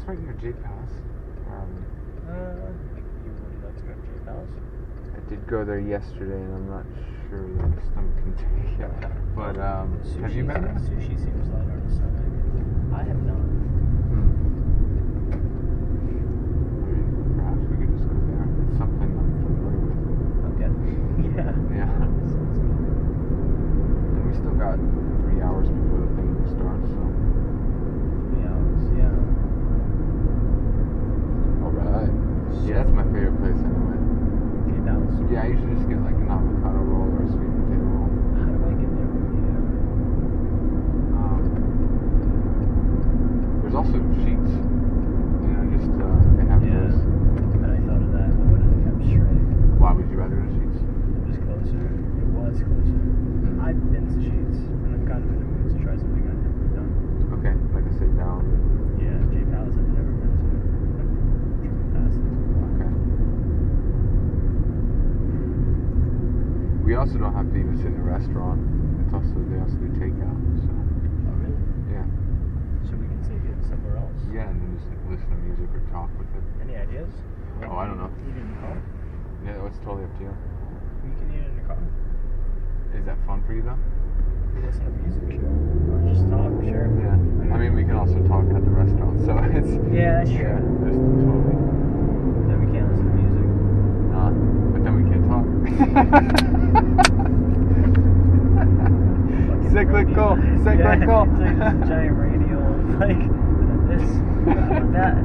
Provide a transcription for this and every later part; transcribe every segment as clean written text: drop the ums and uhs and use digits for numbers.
right near J Palace. Would you like to go to J Palace? I did go there yesterday, and I'm not sure that my stomach can take it. But have you been there? Sushi seems light on the stomach. I have not. I mean, perhaps we could just go there. It's something I'm familiar with. Okay. Yeah. Yeah. Sounds good. And we still got 3 hours before the thing starts, so. 3 hours, yeah. Alright. Yeah, that's my favorite place anyway. J Palace. Yeah, I usually just get like an avocado roll or a sweet potato roll. How do I get there from you? There's also Sheets. You know, just they have those. But I thought of that. I would have kept straight. Why would you rather go to Sheets? It was closer. It was closer. I've been to Sheets, and I'm kind of in the mood to try something I've never done. Okay, like a sit down. Yeah, J Palace I've never been to. I've driven past it. Okay. We also don't have to even sit in a restaurant. They also do takeout. So Oh, really? yeah. So we can take it somewhere else. Yeah, and then just like listen to music or talk with it. Any ideas? Oh, I don't know. Eat in the car? Yeah, it's totally up to you. We can eat in the car. Is that fun for you though? We listen to music, sure. Or just talk, sure. Yeah. I mean, we can also talk at the restaurant, so it's. Yeah, that's true. There's totally. Then we can't listen to music. But then we can't talk. Cyclical. Cyclical. Yeah, it's like this giant radio, like this, that.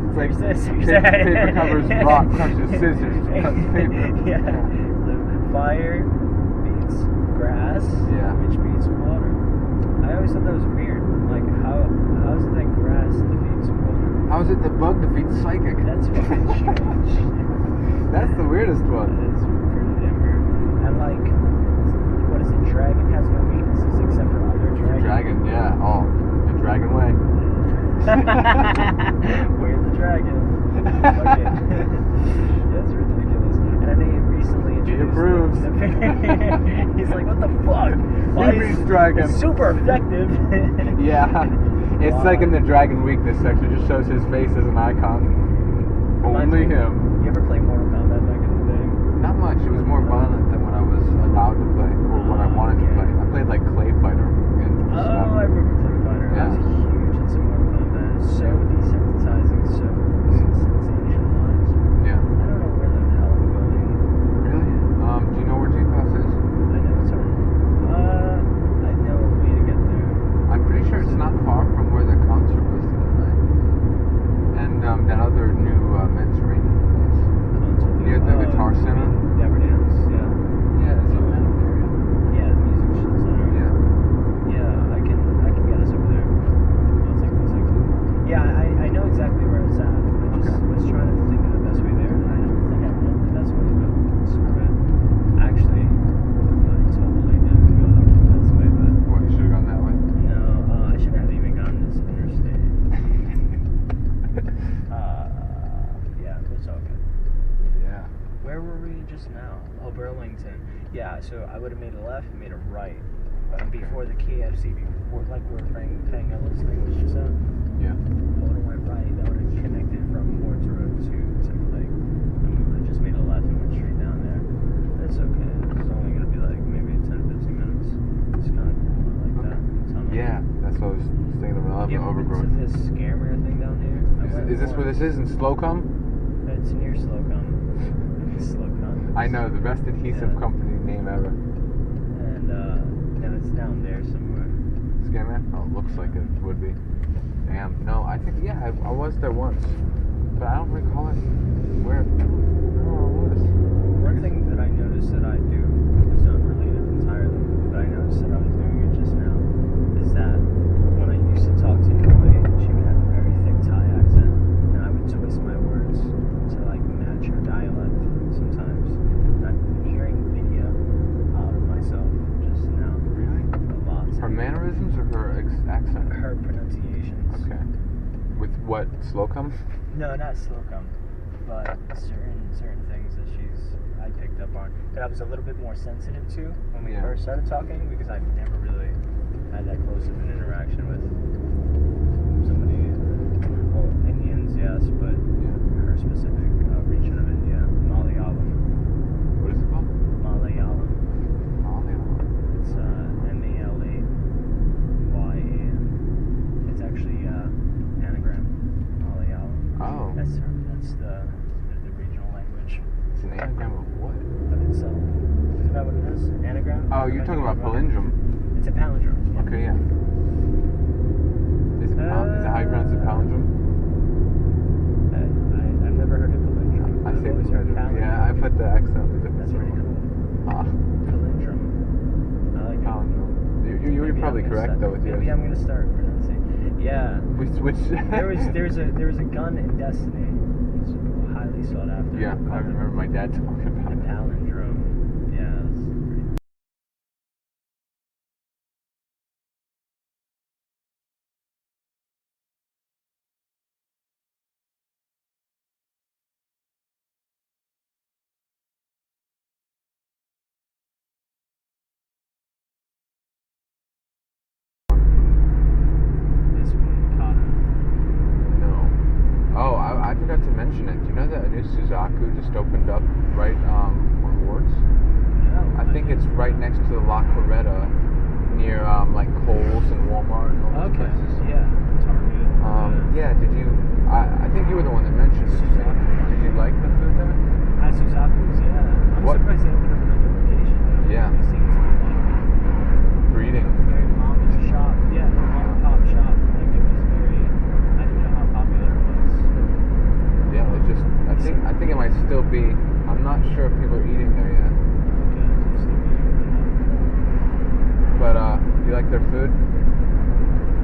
It's like this. paper covers rock, crushes scissors, cuts paper. Yeah. The fire beats grass, Yeah. which beats water. I always thought that was weird. Like, how is it that grass defeats water? How is it the bug defeats psychic? That's fucking strange. That's the weirdest one. It's pretty damn weird. And like, what is it? Dragon has no weaknesses except for other dragons. Dragon, yeah. Oh, the dragon way. We're the dragon. Okay. That's ridiculous. And then they recently introduced approves. He's like, what the fuck? Why He is beats dragon. It's super effective. Yeah. It's like in the dragon weakness section. It just shows his face as an icon. Only him. You ever play Mortal Kombat back in the day? Not much. It was more violent than what I was allowed to play, or what I wanted to play. I played like Clay Fighter and stuff. Oh, I remember Clay Fighter. Yeah. I was huge into Mortal Kombat. It's so desensitizing, so sensationalized. Yeah. I don't know where the hell I'm going. Really? Do you know where J-Pass is? I know it's hard. I know a way to get there. I'm pretty sure it's not far from where the concert was the other night. And that other new Mediterranean place. Near the Guitar Center? Never Dance, yeah. Yeah, it's in that area. Yeah, the music center. Yeah. Yeah, I can get us over there. I'll take this actually. Yeah, I know exactly where it's at. I just was trying to think of the best way there, and I don't think I know the best way, but screw it. Actually, I totally didn't go the best way, but What, you should have gone that way? no, I shouldn't have even gone this interstate. Yeah, it's okay. Yeah. Where were we just now? Oh, Burlington. Yeah, so I would have made a left and made a right. Before the KFC, before, like where Fangella's thing was just out. Yeah. I would have went right. That would have connected from Ford's Road to Timberlake. And we would have just made a left and went straight down there. That's okay. It's only going to be like maybe 10, 15 minutes. It's kind of cool. I like that. Tunnel. Yeah, that's what I was thinking of. I love You the ever been overgrowth. to this scammer thing down here? Is this where this is in Slocum? It's near Slocum. Slocum. I know, the best adhesive company name ever. And no, it's down there somewhere. Scammer? Oh, it looks like it would be. Damn. No, I think, yeah, I was there once. But I don't recall it where it was. One thing that I noticed that I do is unrelated entirely, but I noticed that I was doing it just now, is that when I used to talk to Noe, she would have a very thick Thai accent, and I would twist my words to like match her dialect sometimes. And I'm hearing video out of myself just now. Really? A lot. Her mannerisms or her accent? Her pronunciations. Okay. With what? Slocum? No, not Slocum, but certain things that I picked up on that I was a little bit more sensitive to when we first started talking, because I've never really had that close of an interaction with somebody. Well, It's the regional language It's an anagram of what? of itself. Isn't that what it is? Anagram? Oh, you're talking about palindrome. It's a palindrome. Yeah. Okay, yeah. Is it how you pronounce it, palindrome? I've never heard of palindrome. I I've say always heard palindrome. Yeah, I put the accent with it. That's pretty cool. Palindrome. I like it. Palindrome. You're probably correct though with yours. Maybe I'm gonna start pronouncing. Yeah. Which there was a gun in Destiny. It's highly sought after. Yeah, I remember my dad talking about A it. palindrome. Yeah. That's pretty. This one, Mikado. No. Oh, I forgot to mention it. Do you know that a new Suzaku just opened up right on Wards? No. I think it's right next to the La Coretta, near like Kohl's and Walmart and all those Okay. places. Yeah. Target. Yeah. Did you? I think you were the one that mentioned it. Did you like the food there? At Suzaku's, yeah. I'm What? surprised they opened up another location though. Yeah. They seem to be like Breeding. very mom and shop. Yeah, mom and pop shop. Like it was very. I didn't know how popular it was. Yeah. It just. I think it might still be. I'm not sure if people are eating there yet. Okay, so it's still very open But you like their food? up.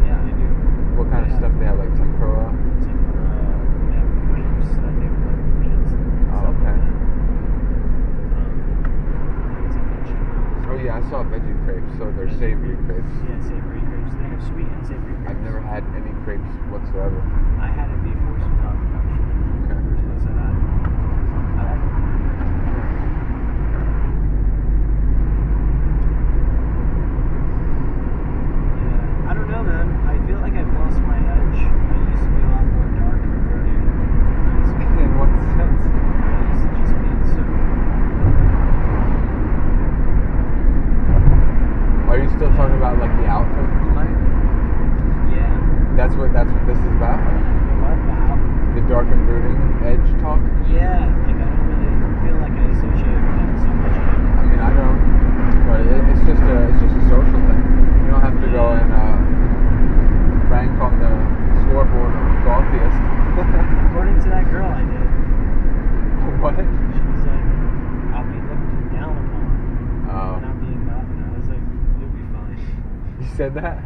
Yeah, I do. What kind of stuff they have? Like tempura. Yeah, crepes. I think like meats and Oh, stuff okay. like that. It's a vegetables. Oh yeah, I saw veggie crepes. So they're savory crepes. Yeah, savory crepes. They have sweet and savory crepes. I've never had any crepes whatsoever. I had it before Suzaku actually. Okay. First place I had it. I like it. Yeah, I don't know, man. I feel like I've lost my edge. I used to be a lot more dark and brooding in high school. In what sense? I used to just be so. Are you still talking about like the outfit for tonight? Yeah. That's what this is about? What about? The dark and brooding edge talk? Yeah, like I don't really feel like I associate with that so much anymore. I mean, I don't. But it's just a social thing. You don't have to go and rank on the scoreboard of gothiest. According to that girl I did, What? she was like, I'll be looked down upon Oh. for not being goth. And I was like, you'll be fine. You said that?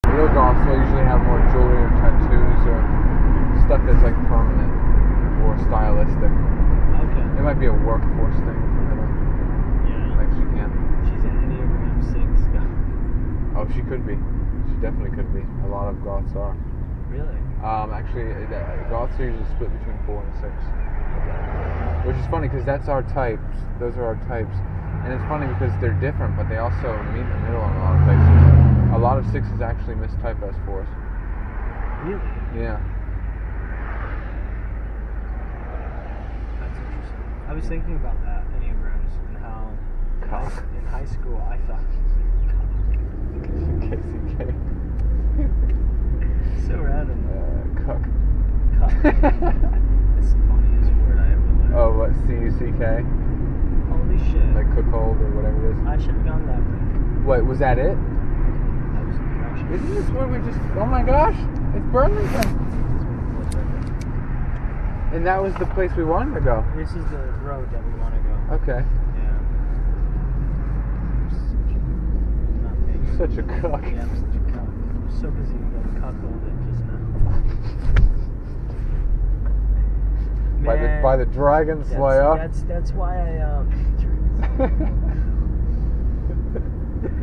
Real goths will usually have more jewelry or tattoos or stuff that's like permanent or stylistic. Okay. It might be a workforce thing for her. Yeah. Like she can. She's an Enneagram 6 guy. Oh, she could be. She definitely could be. A lot of goths are. Really? Actually, goths are usually split between 4 and 6. Which is funny because that's our types. Those are our types. And it's funny because they're different, but they also meet in the middle in a lot of places. A lot of 6s actually mistype as 4s. Really? Yeah. That's interesting. I was thinking about that, Enneagrams, and how in high school I thought. KCK. So random. Cuck. It's the funniest word I ever learned. Oh, what? C-U-C-K? Holy shit. Like cookhold or whatever it is? I should have gone that way. Wait, was that it? That was intersection. Isn't this where we just... Oh my gosh! It's Burlington! And that was the place we wanted to go. This is the road that we want to go. Okay. Yeah. I'm not paying Such a attention. cuck. Yeah, I'm such a cuck. I'm so busy getting cuckolded just now. By the Dragon Slayer. That's why I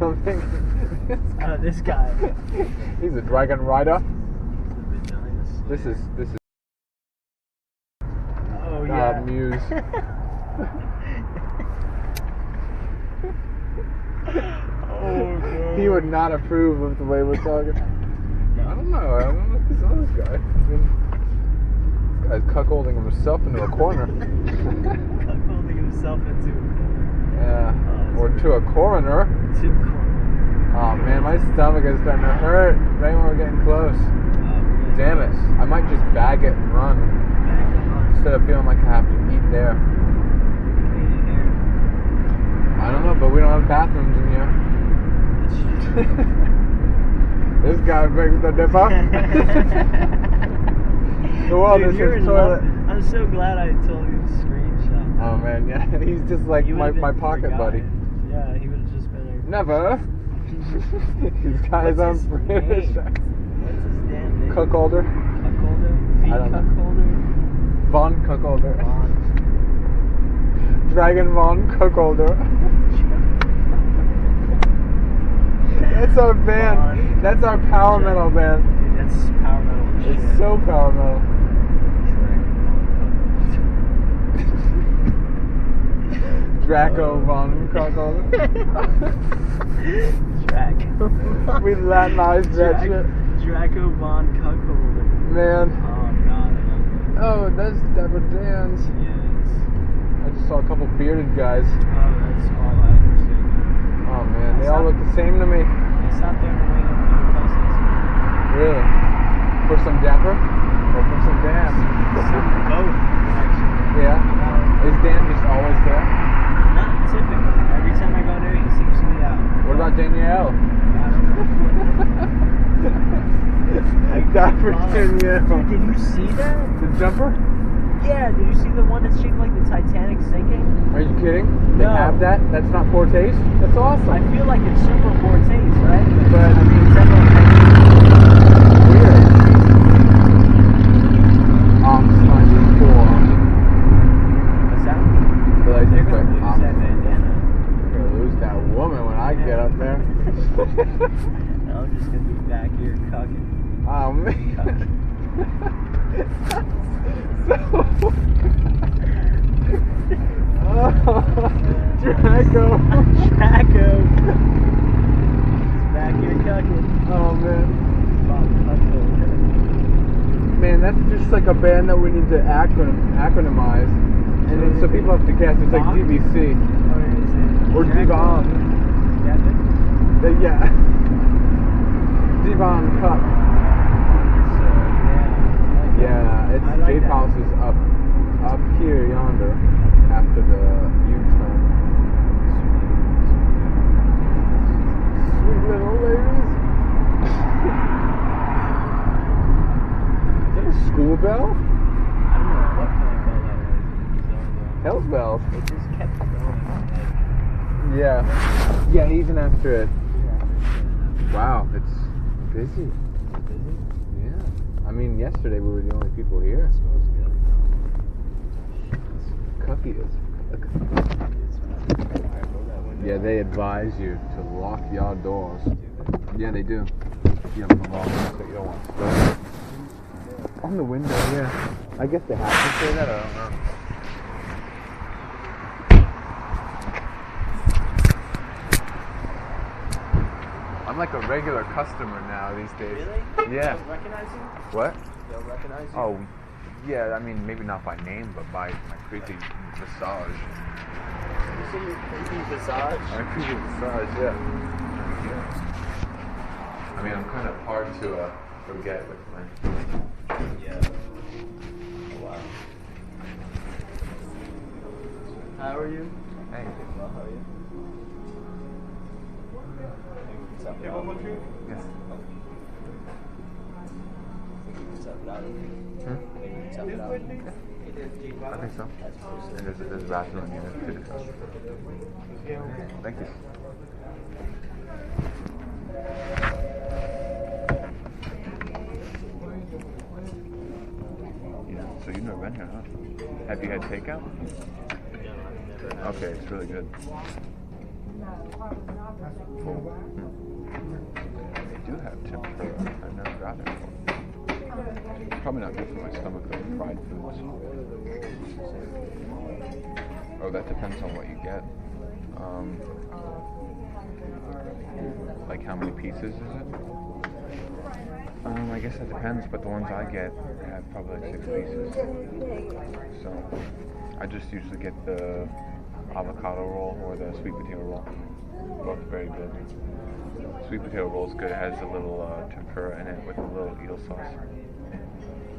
I'm thinking, this guy. he's a dragon rider. This This is Oh yeah. Muse. Oh god. He would not approve of the way we're talking. I don't know if this other guy. I mean, this guy's cuckolding himself into a corner. Cuckolding himself into a corner. Yeah. Or to a coroner. To a corner. Oh man, my stomach is starting to hurt right when we're getting close. Damn it. I might just bag it and run instead of feeling like I have to eat there. I don't know, but we don't have bathrooms in here. This guy brings the dipper. Well, Dude, this you're is in toilet. love. I'm so glad I told you to screenshot. Oh man, yeah, he's just like You would've my been pocket forgotten. buddy. Yeah, he would have just been a... Never. He's got his What's own his British name? What's his damn name? Cuckolder. Cuckolder? I don't know. Cuckolder? Von Cuckolder. Von. Dragon Von Cuckolder. That's our band. Von. That's our power metal band. Dude, that's power metal shit. It's so power metal. Draco Von Cuckolder. Draco. We Latinized that shit. Draco Von Cuckolder. Man. Oh god, I love that. Oh, that's Deborah Dan's. Yes. I just saw a couple bearded guys. Oh, that's all I understand. Oh man, they all look the same to me. I sat there and waited for your places. Really? For some dapper? Or for some Dan? Both, actually. Yeah? Is Dan just always there? Not typically. Every time I go there, he seems to be out. What about Danielle? I don't know. Dapper Danielle. Dude, did you see that? The jumper? Yeah, did you see the one that's shaped like the Titanic sinking? Are you kidding? They No. have that? That's not poor taste? That's awesome. I feel like it's super poor taste, right? But, I mean, several weird. Ox-94. What's that? But I They're think gonna lose like, that bandana. I'm gonna lose that woman when I get up there. I'm just gonna be back here cucking. Oh man. Draco. Draco. He's back here cucking. Oh man. Bob Cuckold. Man, that's just like a band that we need to acronymize. And then so people have to guess. It's like Bach? DBC. Or is it? Or Draco? Devon. Devon? Yeah. Devon Cup. Yeah, it's I like Jade that. House is up here yonder after the U-turn. Sweet little ladies. Is that a school bell? I don't know what kind of bell that was. Hell's bells. It just kept going. Yeah. Yeah, even after it. Like, Wow, it's busy. busy? Yeah. I mean, yesterday we were the only people here. Smells good. Cookie is. Yeah, they advise you to lock your doors. Yeah, they do. You have the law that you don't want stuff on the window. Yeah, I guess they have to say that. I don't know. I'm like a regular customer now these days. Really? Yeah. They'll recognize you? What? They'll recognize you? Oh, yeah. I mean, maybe not by name, but by my creepy visage. You see your creepy visage? My creepy visage, yeah. I mean, I'm kind of hard to forget with my. Yeah. Wow. How are you? Hey. Well, how are you? Tough it out. Yes. Tough it out. Hmm? Tough it out. I think so. And there's a bathroom here to discuss. Thank you. Yeah, so you've never been here, huh? Have you had takeout? Okay, it's really good. They do have tempura. I've never gotten it before. Probably not good for my stomach though, fried foods. Oh, that depends on what you get. Like how many pieces is it? I guess it depends, but the ones I get have probably like 6 pieces. So I just usually get the avocado roll or the sweet potato roll. Both very good. Sweet potato roll is good. It has a little tempura in it with a little eel sauce.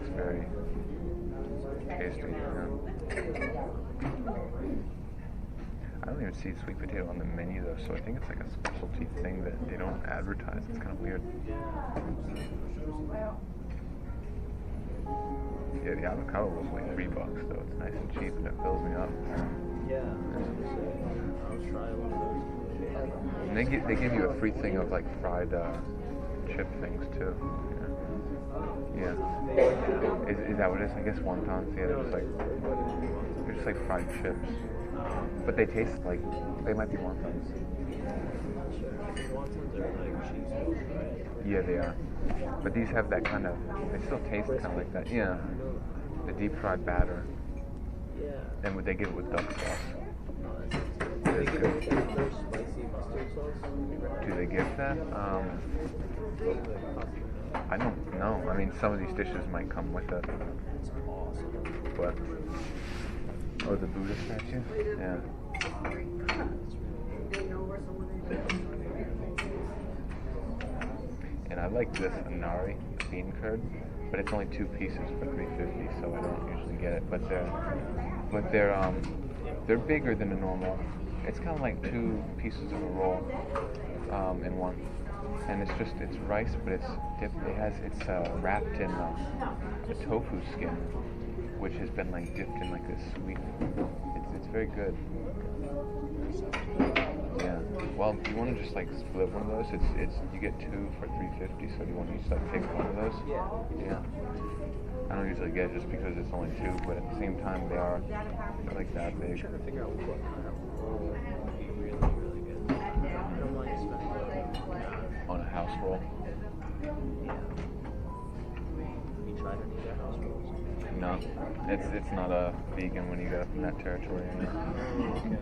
It's very tasty. Yeah. I don't even see sweet potato on the menu though, so I think it's like a specialty thing that they don't advertise. It's kind of weird. Yeah, the avocado roll is like $3 though. It's nice and cheap and it fills me up. Yeah, I'll try one of those. And they give you a free thing of like fried chip things too. Yeah. Is that what it is? I guess wontons. Yeah, they're just like fried chips. But they taste like they might be wontons. Wontons are like cheese balls, right? Yeah, they are. But these have that kind of. They still taste kind of like that. Yeah. The deep fried batter. Yeah. And they give it with duck sauce. Do they give it their spicy mustard sauce? Do they give that? I don't know. I mean, some of these dishes might come with it. It's awesome. But oh, the Buddha statue. Yeah. And I like this Inari bean curd, but it's only 2 pieces for $3.50, so I don't usually get it. But they're bigger than a normal. It's kind of like 2 pieces of a roll in one, and it's rice, but it's wrapped in a tofu skin, which has been like dipped in like this sweet. It's very good. Yeah. Well, do you want to just like split one of those? It's you get 2 for $3.50. So do you want to just like take one of those? Yeah. I don't usually get it just because it's only 2, but at the same time they're like that big. I'm trying to figure out what kind of roll would be really, really good. I don't mind spending On a house roll? Yeah. You tried any of their house rolls? No, it's not a vegan when you get up in that territory. Okay.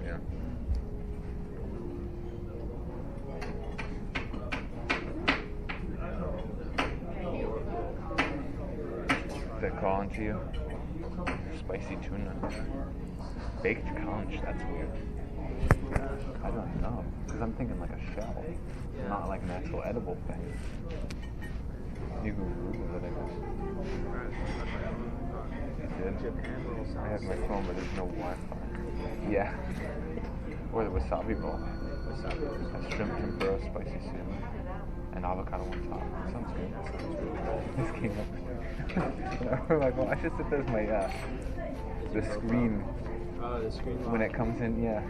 Yeah. They're calling to you. Spicy tuna. Baked conch, that's weird. I don't know. Because I'm thinking like a shell. Not like an actual edible thing. You can Google it, I guess. You did? I have my phone, but there's no Wi-Fi. Yeah. Or the wasabi roll. A shrimp tempura, spicy salmon, and avocado on top. Sounds good. This came up. I'm like, well, I should set this my the screen. Oh, the screen When it comes in, yeah.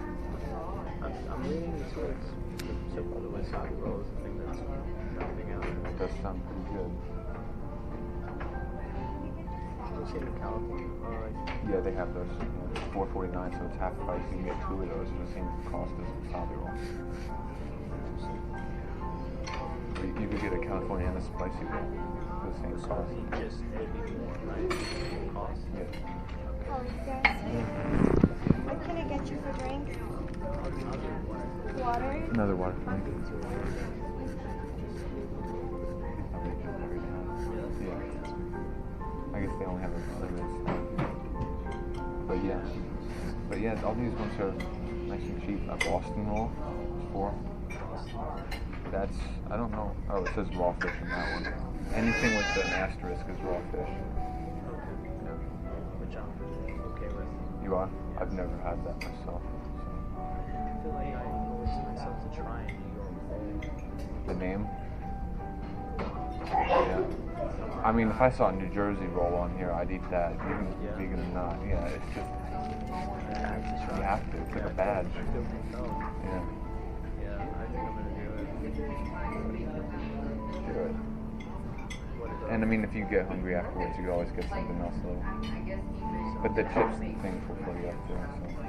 I'm leaning towards so far the wasabi roll is the thing that's jumping out. It does sound pretty good. I've seen in California. Yeah, they have those. $4.49, so it's half price. You can get 2 of those for the same cost as a wasabi roll. You could get a California and a spicy roll for the same cost. Just maybe more, right? Cost? Yeah. What can I get you for drinks? Water? Another water for me. Yeah. I guess they only have a But yeah, all these ones are nice and cheap. A Boston roll, $4. That's, I don't know. Oh, it says raw fish in that one. Anything with an asterisk is raw fish. Which I'm okay with. You are? I've never had that myself. I feel like I owe it to myself to try in New York The name? Yeah. I mean, if I saw New Jersey roll on here, I'd eat that. Even Yeah. vegan or not. Yeah, it's just, you have to. It's like a badge. I feel compelled. Yeah. Yeah, I think I'm gonna do it. Do it. What is And I mean, if you get hungry afterwards, you could always get something else little. But the chips things will fill you up too. So.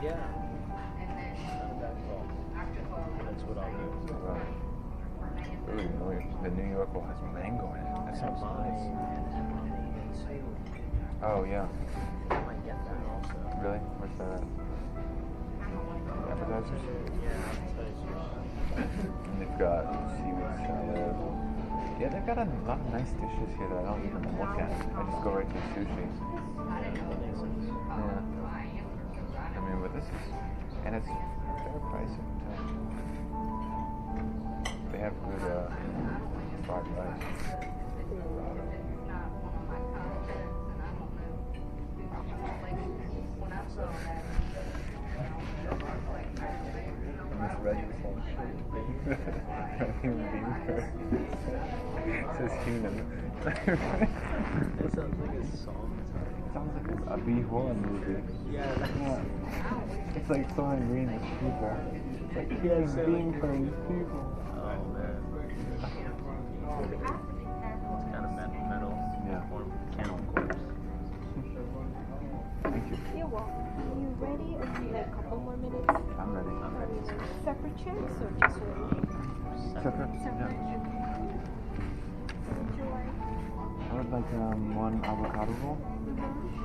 Yeah. Not a bad call. That's what I'll do. Right. Ooh, the New York one has mango in it. That sounds nice. Oh yeah. I might get that also. Really? Where's that at? Appetizers? Yeah, appetizers. And they've got seaweed salad. Yeah, they've got a lot of nice dishes here that I don't even look at. I just go right to sushi. That makes sense. Yeah. I mean, but this is, and it's fair pricing too. They have good fried rice. I misread you saying human being. It says human. That sounds like a song. Sounds like a B1 movie. Yeah. It's like throwing green at people. It's like here's being for these people. Oh man. It's kind of metal. Yeah. Form Cannibal Corpse. Thank you. You're welcome. You ready or do you need a couple more minutes? I'm ready. Separate checks or just one? Separate? Separate. Yeah. What would you like? I would like one avocado roll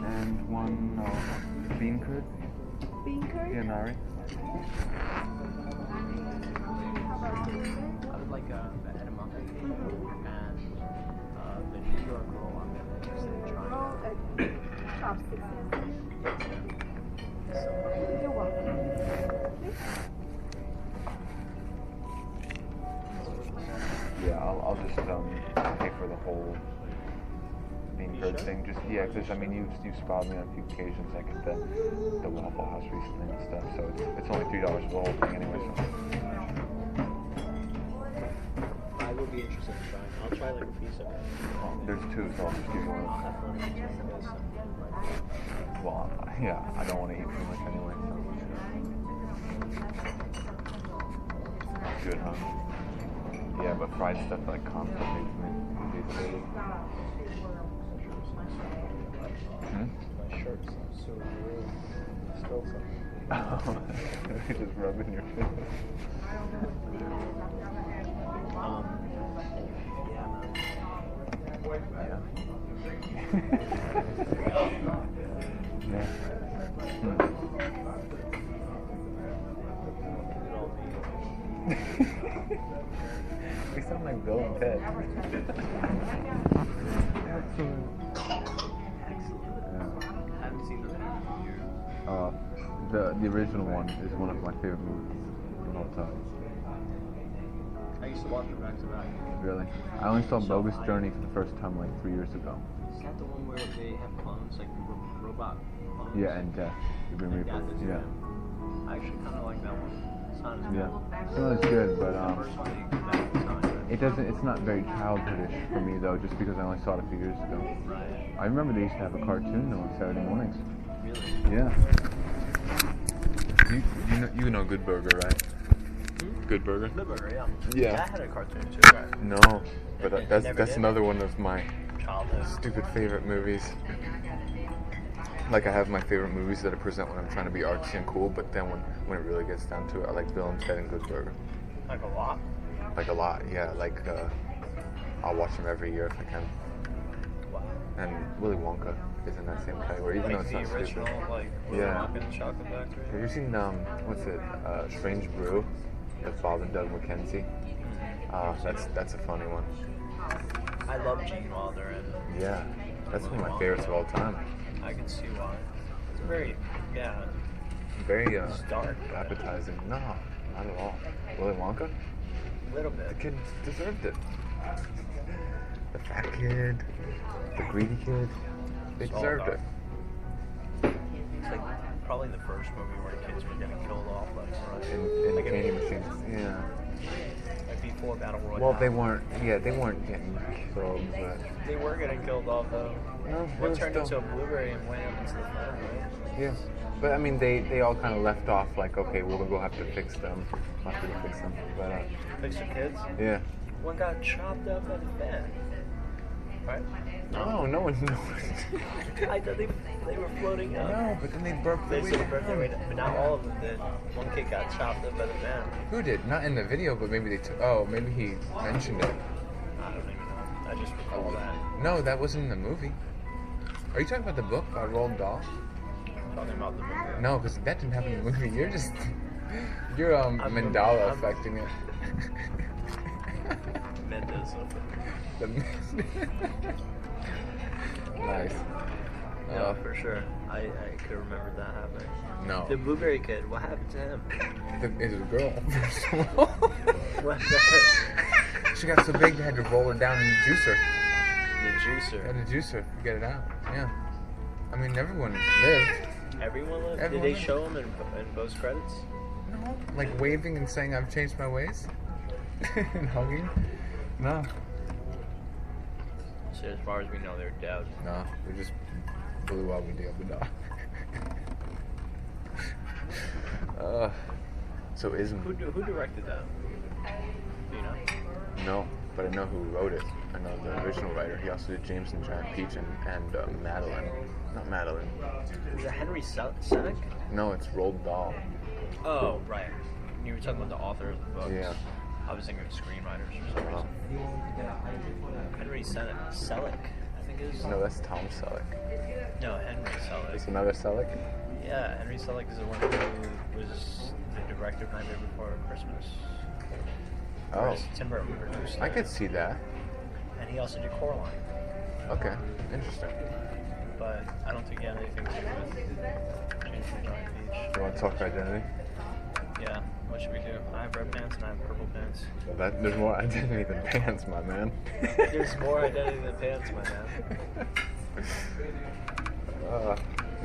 and one bean curd. Bean curd? Yeah, nari. How about dessert? I would like the edamame and the New York roll. I'm gonna interested in trying. Oh, chopsticks. So, You're welcome. Yeah, I'll just pay for the whole bean curd thing. Just yeah, because I mean you've spotted me on a few occasions. I get the Waffle House recently and stuff, so it's only $3 for the whole thing anyway. So. I would be interested in trying. I'll try like a piece of it. There's two, so I'll just give you I'll one. have one of each of you guys. Well, yeah, I don't want to eat too much anyway. So. Good, huh? Yeah, but fried stuff like complicates me. My shirt sounds so real. Spill something. Oh, you're just rubbing your face. Yeah, man. Yeah. Yeah. We sound like Bill and Ted. Excellent. I haven't seen those in years. The original one is one of my favorite movies of all time. I used to watch it back to back. Really? I only saw Bogus Journey for the first time like 3 years ago. Is that the one where they have clones, like robot clones? Yeah, and Death. The Grim And Reaper. Death is Yeah. I actually kind of like that one. It's not as good. Yeah. Some of it's good, but The first one they go back, it's not good. it doesn't. It's not very childhoodish for me though, just because I only saw it a few years ago. Right. I remember they used to have a cartoon though on Saturday mornings. Really? Yeah. You know Good Burger, right? Good Burger. Good Burger, yeah. Yeah. That had a cartoon too, right? No, but It that's never did? another one of my Childhood. stupid favorite movies. Like I have my favorite movies that I present when I'm trying to be artsy and cool, but then when it really gets down to it, I like Bill and Ted and Good Burger. Like a lot. Like a lot, yeah. Like I'll watch them every year if I can. Wow. And Willy Wonka is in that same category, even though Like it's the not original, stupid. like Willy Yeah. Wonka and the Chocolate Factory. Have you seen what's it? Strange Brew with Bob and Doug McKenzie. That's a funny one. I love Gene Wilder and Yeah, that's one of my favorites of all time. I can see why. It's very, yeah, Very it's dark. appetizing. No, not at all. Willy Wonka? A little bit. The kid deserved it. The fat kid, the greedy kid, they It's all deserved dark. it. It's like probably the first movie where kids were getting killed off left and right. In Like the in candy the- machines. Yeah. Like before Battle Royale. Well, they weren't. Yeah, they weren't getting killed, but They were getting killed off though. no, One it turned was into still. a blueberry and went up into the fire. Right? Yeah, but I mean, they all kind of left off like, okay, we'll go have to fix them. Have to fix them, but Fix your kids. yeah. One got chopped up by the fan. Right? No, no one knows. I thought they were floating up. No, but then they broke the They way said broke their way down. down, but not all of them did. One kid got chopped up by the fan. Who did? Not in the video, but maybe they took. Oh, maybe he mentioned it. I don't even know. I just recall that. No, that wasn't in the movie. Are you talking about the book by Roald Dahl? Talking about the movie. No, because that didn't happen in the movie. You're just you're Mandela affecting it. Mendoza. The nice. No, for sure. I could remember that happening. No, The blueberry kid, what happened to him? it's a girl. First of all. What the She got so big they had to roll her down and juice her. The They juicer. had to juice her to get it out. Yeah. I mean, everyone lived. Everyone lived? Everyone Did they lived. show him in post credits? No, like waving and saying I've changed my ways, and hugging. No, So as far as we know, they're dead. no, we just blew up with the other dog. So isn't Who directed that? Do you know? no, but I know who wrote it. I know the original writer. He also did James and Giant Peach and Madeline. Not Madeline. Is it Henry Selick? No, it's Roald Dahl. Oh, right. You were talking about the author of the books. Yeah. I was thinking of screenwriters for some Oh. reason. Henry Selick, I think it is. No, that's Tom Selleck. No, Henry Selick. It's another Selleck. Yeah, Henry Selick is the one who was the director of Nightmare Before Christmas. Oh, Whereas Tim Burton produced I it. could see that. And he also did Coraline. Okay, interesting. But I don't think he had anything to do with James and the Giant Peach. You want to talk identity? Yeah, what should we do? I have red pants and I have purple pants. Well, there's more identity than pants, my man. There's more identity than pants, my man.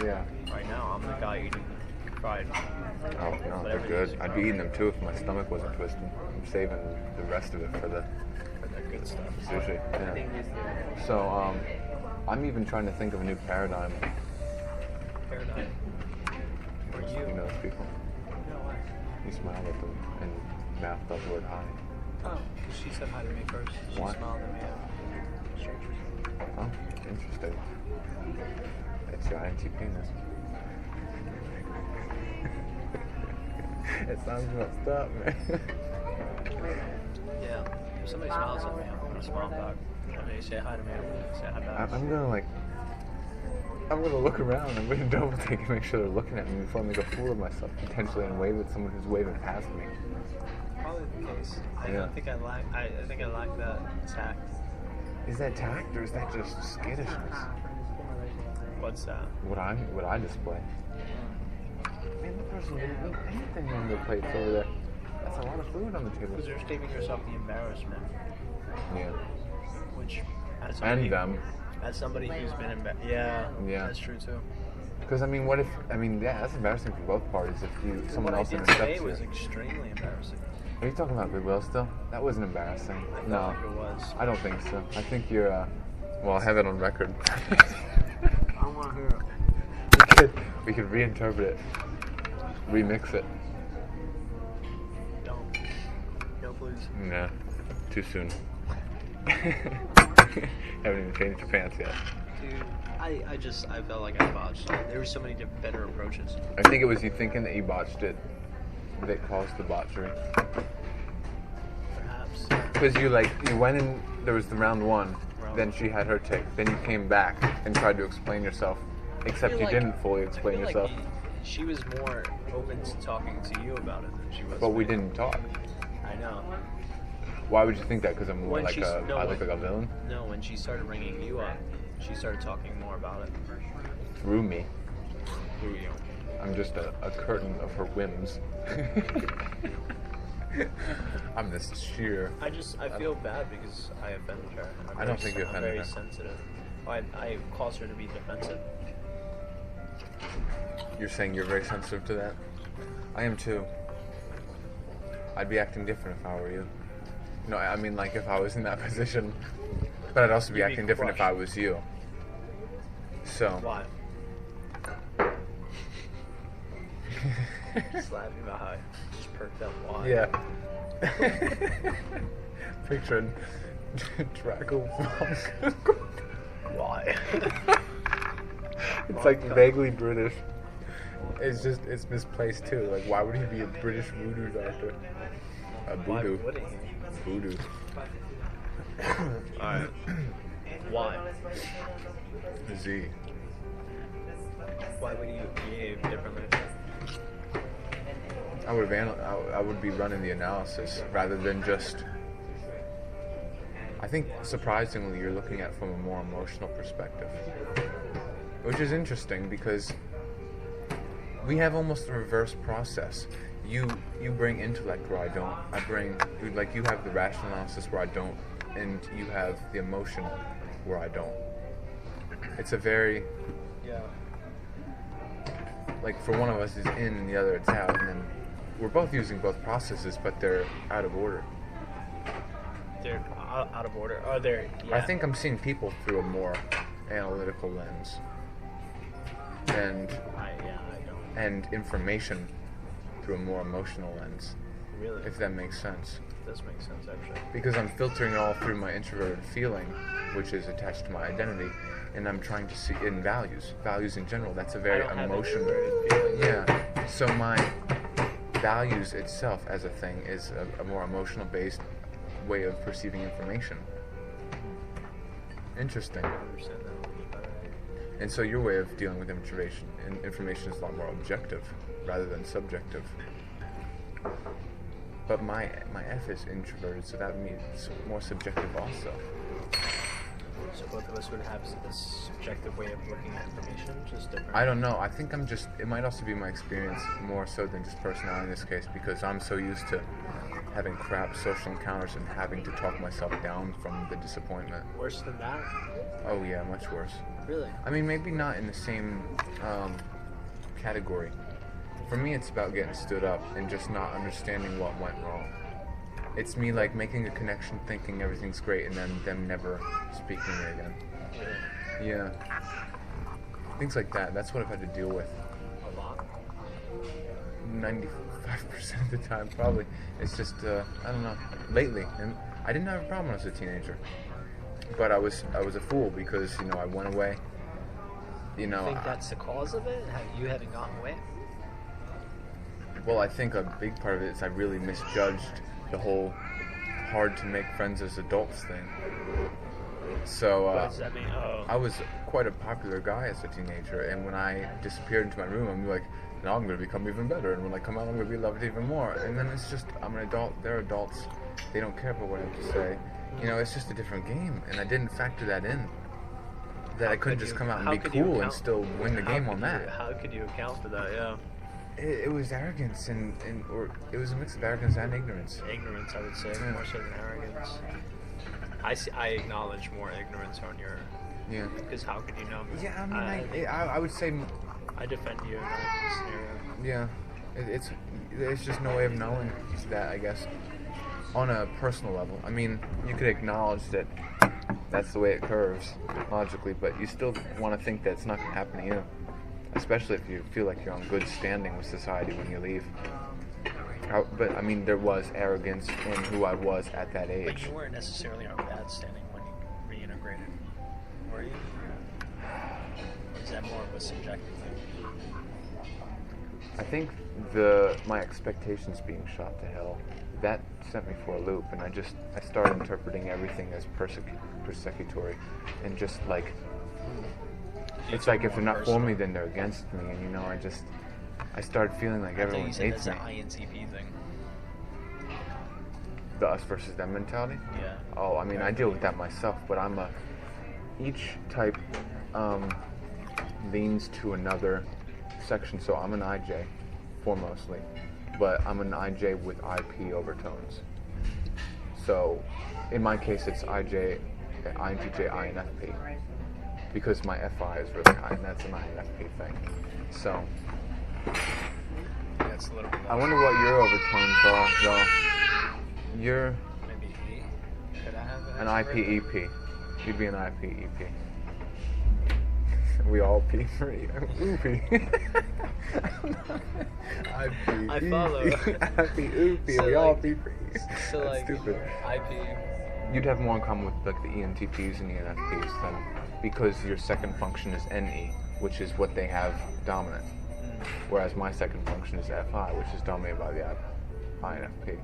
Yeah. Right now, I'm the guy eating fried. Oh, no, they're good. I'd be eating them too if my stomach wasn't twisted. I'm saving the rest of it for the For that good stuff. sushi. Yeah. So, I'm even trying to think of a new paradigm. Paradigm. For you. You know those people? No way. You smiled at them and mouthed up the word hi. Oh, she said hi to me first. She What? smiled at me. Strangers. Oh, interesting. It's your anti penis. It sounds messed up, man. Yeah. If somebody smiles at me, I'm gonna smile back. If they say hi to me, I'm gonna say hi back. I'm gonna look around. I'm gonna double take and make sure they're looking at me before I make a fool of myself potentially and wave at someone who's waving past me. Probably the case. I Yeah. don't think I lack. I think I lack that tact. Is that tact or is that just skittishness? What's that? What I display? Man, the person didn't eat anything on their plates over there. That's a lot of food on the table. Because you're saving yourself the embarrassment, Yeah. which as somebody, And them. as somebody who's been yeah, Yeah. that's true too. Because yeah, that's embarrassing for both parties if someone What I else did accepts today you. was extremely embarrassing. Are you talking about Goodwill still? That wasn't embarrassing. I felt No, like it was. I don't think so. I think you're, well, I have it on record. I want to hear it. we could reinterpret it, remix it. Don't. No, please. Nah, too soon. Haven't even changed your pants yet. Dude, I felt like I botched it. There were so many better approaches. I think it was you thinking that you botched it that caused the botchery. Perhaps. Because you went in, there was the round one, Round then one. she had her take, then you came back and tried to explain yourself, except feel you like- didn't fully I explain feel like yourself. she was more open to talking to you about it than she was. But we me. didn't talk. I know. Why would you think that? Because I'm more When like she's- I no, look when- like a villain? No, when she started ringing you up, she started talking more about it. Through me. Through you. I'm just a curtain of her whims. I'm this sheer. I feel bad because I offended her. I don't think you I'm offended very her. sensitive. I caused her to be defensive. You're saying you're very sensitive to that? I am too. I'd be acting different if I were you. No, I mean like if I was in that position, but I'd also be You'd be acting different if I crushed. was you. So. Why? Just laughing about how I just perked up. Why? Yeah. Picturing Draco. Why? It's like vaguely British. It's misplaced too. Like, why would he be a British voodoo doctor? A Why voodoo. would he? Voodoo. Alright. Why? Z. Why would you behave differently? I would be running the analysis rather than just. I think surprisingly you're looking at it from a more emotional perspective, which is interesting because we have almost a reverse process. You bring intellect where I don't. You have the rational analysis where I don't, and you have the emotion where I don't. It's a very Yeah. like for one of us is in and the other it's out, and then we're both using both processes, but they're out of order. They're out of order. Oh, they're. Yeah. I think I'm seeing people through a more analytical lens, and I don't and information through a more emotional lens, really. if that makes sense. It does make sense actually. Because I'm filtering it all through my introverted feeling, which is attached to my identity, and I'm trying to see in values in general. That's a very I don't have emotional. introverted feelings. Yeah. So my values itself as a thing is a more emotional based way of perceiving information. Interesting. I understand that a little bit better. And so your way of dealing with information is a lot more objective rather than subjective. But my F is introverted, so that means it's more subjective also. So both of us would have this subjective way of looking at information, just different. I don't know. I think it might also be my experience more so than just personality in this case, because I'm so used to having crap social encounters and having to talk myself down from the disappointment. Worse than that? Oh yeah, much worse. Really? I mean, maybe not in the same category. For me, it's about getting stood up and just not understanding what went wrong. It's me like making a connection, thinking everything's great, and then them never speaking to me again. Really? Yeah. Things like that. That's what I've had to deal with. A lot? 95% of the time, probably. It's just, I don't know. Lately, and I didn't have a problem when I was a teenager, but I was a fool because I went away. You think that's the cause of it? You having gotten away? Well, I think a big part of it is I really misjudged the whole hard to make friends as adults thing. So What does that mean? Oh. I was quite a popular guy as a teenager, and when I disappeared into my room, I'm like, now I'm going to become even better, and when I come out, I'm going to be loved even more. And then it's just, I'm an adult, they're adults, they don't care about what I have to say. It's just a different game, and I didn't factor that in. That I couldn't just come out and be cool and still win the game on that. How could you account for that? Yeah. It was arrogance, or it was a mix of arrogance and ignorance. Ignorance, I would say, Yeah. more so than arrogance. I acknowledge more ignorance on your. Yeah. Because how could you know? Yeah, I mean, I would say, I defend you in that scenario. yeah, there's just no way of knowing that, I guess, on a personal level. I mean, you could acknowledge that that's the way it curves, logically, but you still want to think that it's not going to happen to you, especially if you feel like you're on good standing with society when you leave. But, I mean, there was arrogance in who I was at that But age. you weren't necessarily on bad standing when you reintegrated, were you? Is that more of a subjective thing? I think my expectations being shot to hell, that sent me for a loop, and I started interpreting everything as persecutory, and just like, it's like if they're not for me, then they're against me, and I started feeling like everyone I think you hates said me. that's an INTP thing. The us versus them mentality? Yeah. Oh, I mean, I deal with that myself, but each type leans to another section, so I'm an IJ, foremostly, but I'm an IJ with IP overtones. So, in my case, it's IJ, INTJ, INFP, because my FI is really high, and that's an INFP thing. So, That's a little bit. I wonder what your overtones are, though. Maybe 8. An IPEP. You'd be an IPEP. We all pee free. Oopie. IPEP. I follow. IPEP. So, We all like- pee free. So That's like stupid. IP. You'd have more in common with like the ENTPs and ENFPs than because your second function is NE, which is what they have dominant. Whereas my second function is FI, which is dominated by the INFP.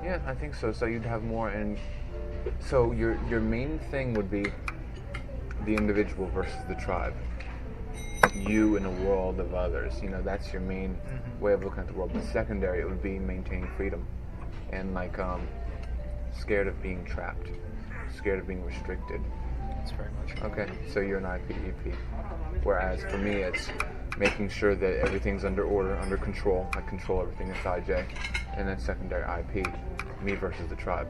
Yeah, I think so. So you'd have more in. So your main thing would be the individual versus the tribe. You in a world of others. You know, that's your main way of looking at the world. But secondary, it would be maintaining freedom and like scared of being trapped, scared of being restricted. It's very much. Okay, so you're an IPEP. Whereas for me, it's making sure that everything's under order, under control. I control everything inside J. And then secondary IP, me versus the tribe.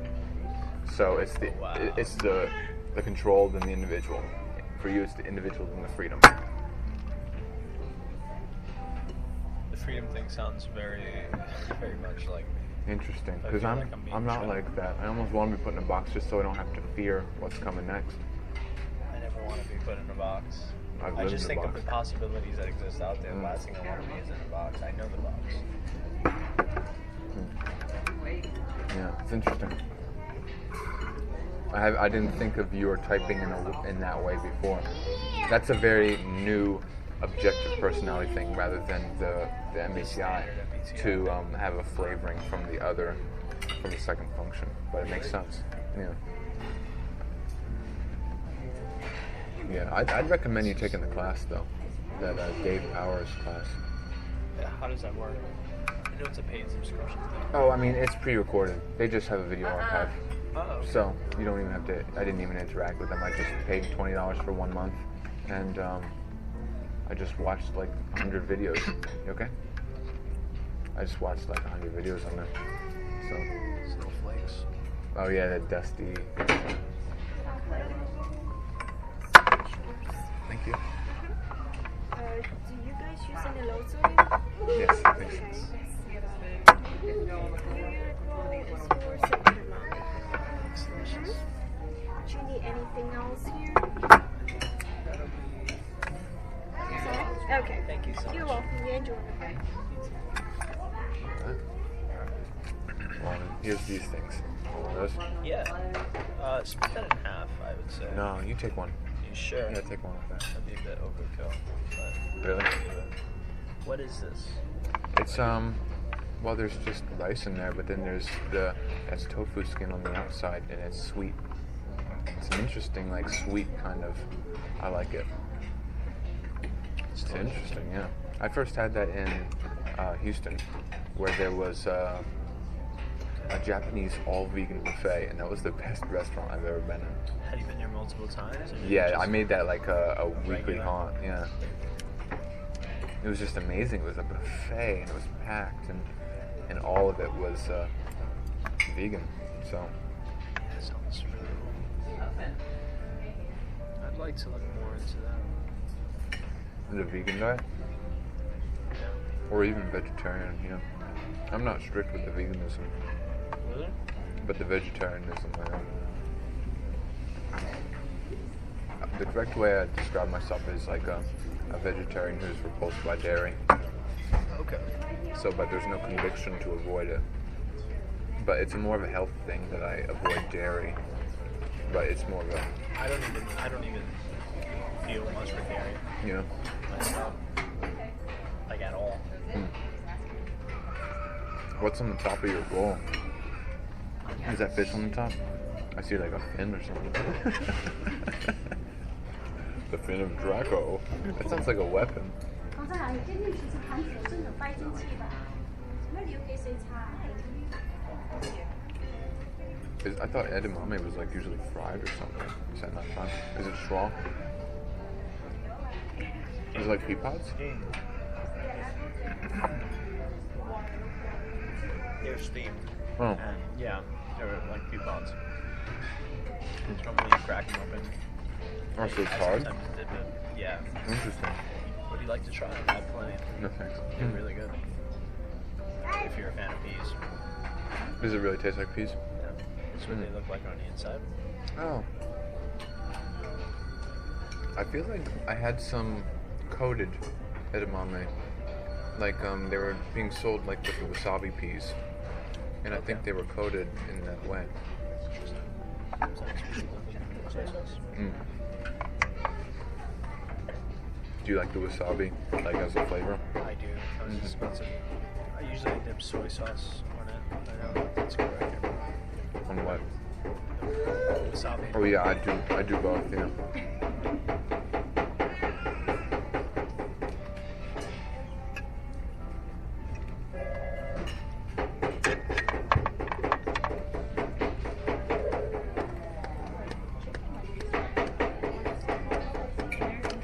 So it's the Wow. it's the controlled and the individual. For you, it's the individual and the freedom. The freedom thing sounds very, very much like me. Interesting, I because feel I'm like I'm being I'm not trapped. like that. I almost want to be put in a box just so I don't have to fear what's coming next. I never want to be put in a box. I've I lived just in a think of box. the possibilities that exist out there. The last thing I want to be is in a box. I know the box. Yeah, it's interesting. I didn't think of your typing in that way before. That's a very new objective personality thing rather than the MBTI to have a flavoring from the second function. But it makes sense. Yeah. Yeah, I'd recommend you taking the class though, that Dave Powers class. Yeah, how does that work? I know it's a paid subscription thing. Oh, I mean it's pre-recorded. They just have a video archive. Oh. So you don't even have to. I didn't even interact with them. I just paid $20 for 1 month, and I just watched like 100 videos. You okay? I just watched like 100 videos on there. So. Snowflakes. Oh yeah, that dusty. Thank you. Do you guys use any load sorting? Yes, I think Okay. so. Your unicorn is for second amount. Do you need anything else here? Sorry? Okay. Thank you so You're much. welcome. You enjoy it. Well, here's these things. Those? Yeah. Split that in half, I would say. No, you take one. You sure? Yeah, take one of that. That'd be a bit overkill. But Really? what is this? It's well, there's just rice in there, but then there's that's tofu skin on the outside, and it's sweet. It's an interesting, like sweet kind of. I like it. It's interesting, yeah. I first had that in Houston, where there was a Japanese all-vegan buffet, and that was the best restaurant I've ever been in. Had you been there multiple times? Or did you Yeah, just- I made that like a weekly Regular? haunt. Yeah, it was just amazing. It was a buffet, and it was packed, and all of it was vegan. So That sounds really cool. I'd like to look more into that. the vegan diet, Yeah. or even vegetarian. You know, I'm not strict with the veganism, Really? but the vegetarianism I am. The correct way I describe myself is like a vegetarian who's repulsed by dairy. Okay. So, but there's no conviction to avoid it. But it's more of a health thing that I avoid dairy. But it's more of a, I don't even feel much for dairy you know. myself. Like at all. What's on the top of your bowl? Is that fish on the top? I see like a fin or something. The fin of Draco. That sounds like a weapon. 放上来，这个其实盘子是有掰进去的，那留给谁擦？ I thought edamame was like usually fried or something. Is that not fried? Is it straw? Is it like pea pods? They're steamed. Oh. And yeah, they're like pea pods. Normally you crack them open. Oh, so it's I hard? sometimes dip it. Yeah. Interesting. Would you like to try? I have plenty. No thanks. They're really good. If you're a fan of peas. Does it really taste like peas? Yeah. That's what they look like on the inside. Oh. I feel like I had some coated edamame. Like, they were being sold like with the wasabi peas. And I think they were coated in that way. Mm. Do you like the wasabi, like as a flavor? I do. I was just about to. I usually dip soy sauce on it. I don't know if that's correct. On what? Wasabi. Oh yeah, I do both, yeah.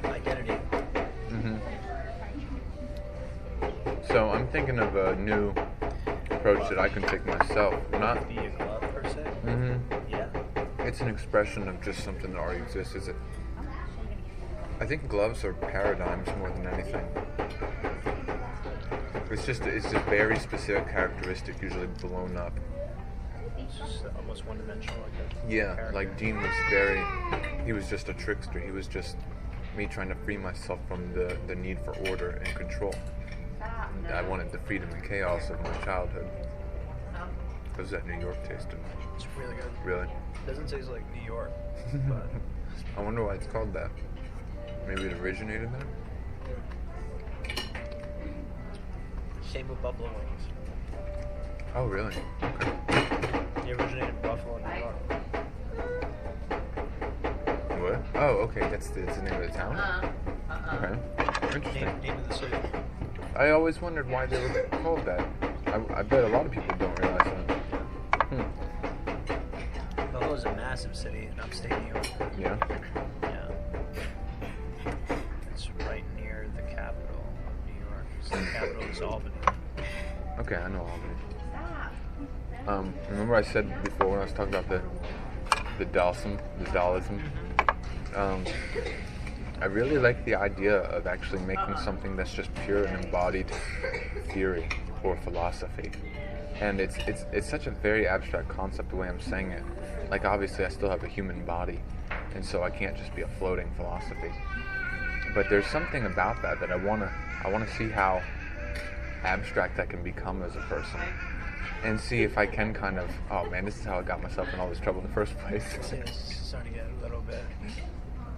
Identity. So I'm thinking of a new approach that I can take myself. Not. Be a glove per se. Yeah. It's an expression of just something that already exists. Is it? I think gloves are paradigms more than anything. It's just a very specific characteristic, usually blown up. It's just almost one-dimensional, like that. Yeah, like Dean was he was just a trickster. He was just me trying to free myself from the need for order and control. I wanted the freedom and chaos of my childhood. How does that New York taste? It's really good. Really? Doesn't taste like New York, but I wonder why it's called that. Maybe it originated there? same with buffalo wings. Oh, really? Okay. They originated in Buffalo, New York. What? Oh, okay. That's the name of the town? Okay. Interesting. Name of the city. I always wondered why they were called that. I bet a lot of people don't realize that. Buffalo is a massive city in upstate New York. Yeah? Yeah. It's right near the capital of New York. So the capital is Albany. Okay, I know Albany. Remember I said before when I was talking about the Daoism? I really like the idea of actually making something that's just pure and embodied theory or philosophy. And it's such a very abstract concept the way I'm saying it. Like, obviously I still have a human body, and so I can't just be a floating philosophy. But there's something about that I wanna see how abstract I can become as a person. And see if I can kind of, oh man, this is how I got myself in all this trouble in the first place. It's starting to get a little bit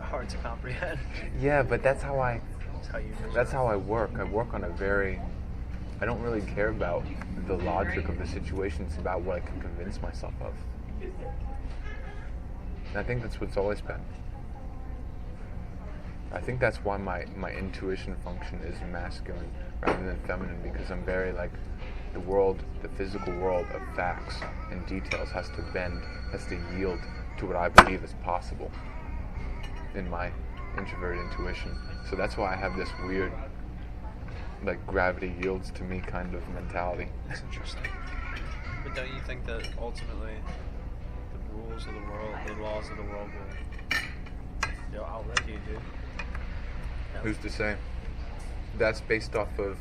hard to comprehend. Yeah, but that's how I work. I work on I don't really care about the logic of the situation. It's about what I can convince myself of. And I think that's what's always been. I think that's why my intuition function is masculine rather than feminine, because I'm very like, the physical world of facts and details has to yield to what I believe is possible in my introverted intuition. So that's why I have this weird, like, gravity yields to me kind of mentality. That's interesting. But don't you think that ultimately the rules of the world, the laws of the world will outrun you, dude? No. Who's to say? That's based off of